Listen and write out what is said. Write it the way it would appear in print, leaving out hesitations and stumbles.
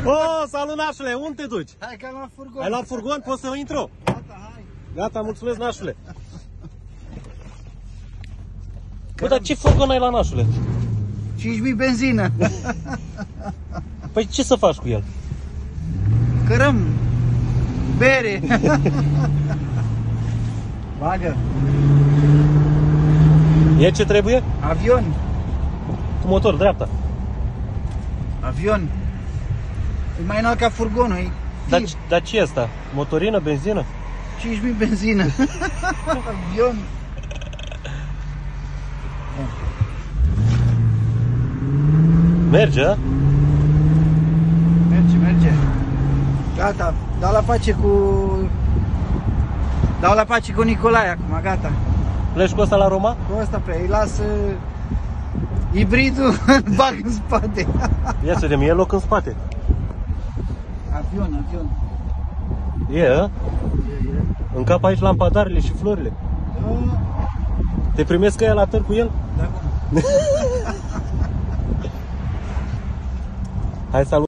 Oh, salut, nașule, unde te duci? Hai că am luat furgon. Ai luat furgon? Poți să intru? Gata, hai. Gata, mulțumesc, nașule. Bă, dar ce furgon ai la, nașule? 5.000 benzină. Păi ce să faci cu el? Cărăm. Bere. Bagă. E ce trebuie? Avion. Cu motor, dreapta. Avion. E mai înalt ca furgonul, e Dar ce e asta? Motorină, benzină? 5.000 benzină. Avion. Merge, a? Merge, merge. Gata, dau la pace cu Nicolae acum, gata. Pleci cu ăsta la Roma? Cu ăsta pe îi las hibridul, îl bag în spate. Ia să vedem, e loc în spate. Avion, avion. E, a? Încap aici lampadarele și florile. Te primesc ăia la tăr cu el? Da, Hai, salut!